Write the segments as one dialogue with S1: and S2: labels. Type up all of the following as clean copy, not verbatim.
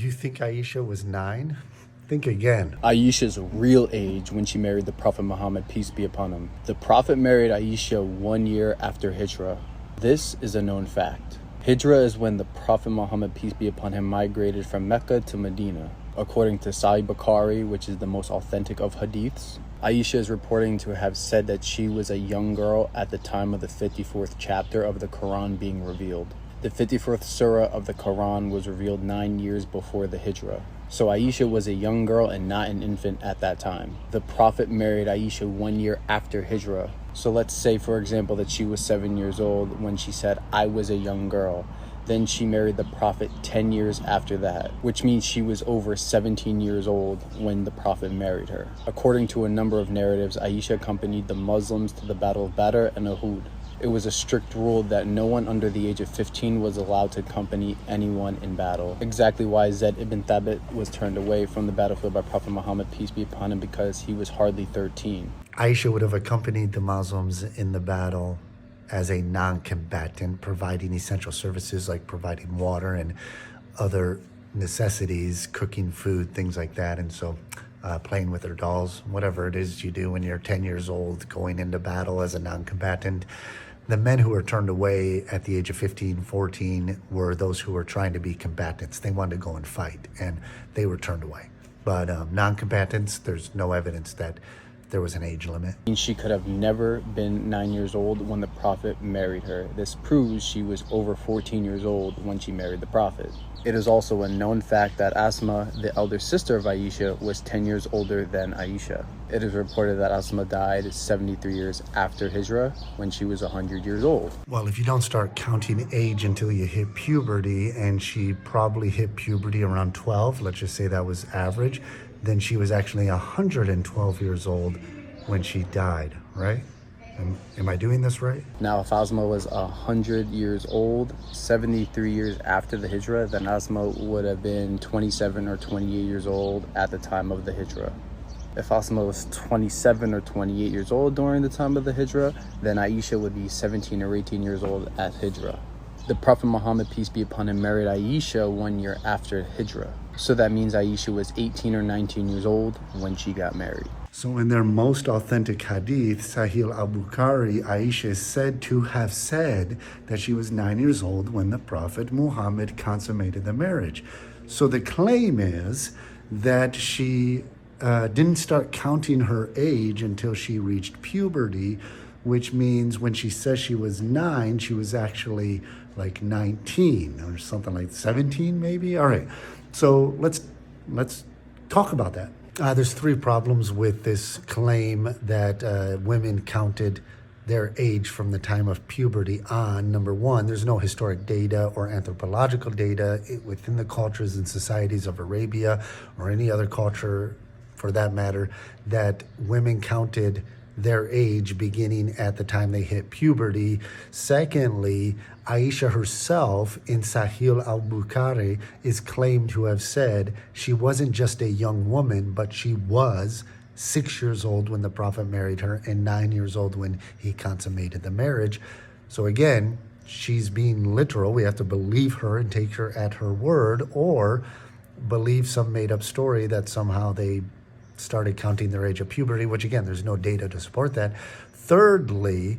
S1: You think Aisha was 9? Think again.
S2: Aisha's real age when she married the Prophet Muhammad, peace be upon him. The Prophet married Aisha 1 year after Hijrah. This is a known fact. Hijrah is when the Prophet Muhammad, peace be upon him, migrated from Mecca to Medina. According to Sahih Bukhari, which is the most authentic of Hadiths, Aisha is reporting to have said that she was a young girl at the time of the 54th chapter of the Quran being revealed. The 54th surah of the Quran was revealed 9 years before the Hijrah. So Aisha was a young girl and not an infant at that time. The Prophet married Aisha 1 year after Hijrah. So let's say, for example, that she was 7 years old when she said, I was a young girl. Then she married the Prophet 10 years after that, which means she was over 17 years old when the Prophet married her. According to a number of narratives, Aisha accompanied the Muslims to the Battle of Badr and Uhud. It was a strict rule that no one under the age of 15 was allowed to accompany anyone in battle. Exactly why Zayd ibn Thabit was turned away from the battlefield by Prophet Muhammad, peace be upon him, because he was hardly 13.
S1: Aisha would have accompanied the Muslims in the battle as a non-combatant, providing essential services like providing water and other necessities, cooking food, things like that. And so playing with her dolls, whatever it is you do when you're 10 years old, going into battle as a non-combatant. The men who were turned away at the age of 15, 14 were those who were trying to be combatants. They wanted to go and fight, and they were turned away. But non-combatants, there's no evidence that there was an age limit.
S2: She could have never been 9 years old when the Prophet married her. This proves she was over 14 years old when she married the Prophet. It is also a known fact that Asma, the elder sister of Aisha, was 10 years older than Aisha. It is reported that Asma died 73 years after Hijrah when she was 100 years old.
S1: Well, if you don't start counting age until you hit puberty, and she probably hit puberty around 12, let's just say that was average, then she was actually 112 years old when she died, right? Am I doing this right?
S2: Now, if Asma was 100 years old, 73 years after the Hijrah, then Asma would have been 27 or 28 years old at the time of the Hijrah. If Asma was 27 or 28 years old during the time of the Hijrah, then Aisha would be 17 or 18 years old at Hijrah. The Prophet Muhammad, peace be upon him, married Aisha 1 year after Hijrah. So that means Aisha was 18 or 19 years old when she got married.
S1: So in their most authentic hadith, Sahih al-Bukhari, Aisha is said to have said that she was 9 years old when the Prophet Muhammad consummated the marriage. So the claim is that she didn't start counting her age until she reached puberty, which means when she says she was 9, she was actually like 19 or something like 17 maybe. All right, so let's talk about that. There's 3 problems with this claim that women counted their age from the time of puberty on. Number 1, there's no historic data or anthropological data within the cultures and societies of Arabia or any other culture for that matter that women counted their age beginning at the time they hit puberty. Secondly, Aisha herself in Sahih al-Bukhari is claimed to have said she wasn't just a young woman, but she was 6 years old when the Prophet married her and 9 years old when he consummated the marriage. So again, she's being literal. We have to believe her and take her at her word, or believe some made-up story that somehow they started counting their age of puberty, which again, there's no data to support that. Thirdly,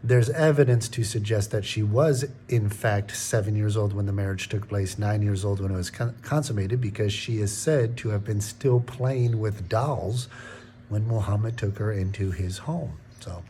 S1: there's evidence to suggest that she was in fact 7 years old when the marriage took place, 9 years old when it was consummated, because she is said to have been still playing with dolls when Muhammad took her into his home. So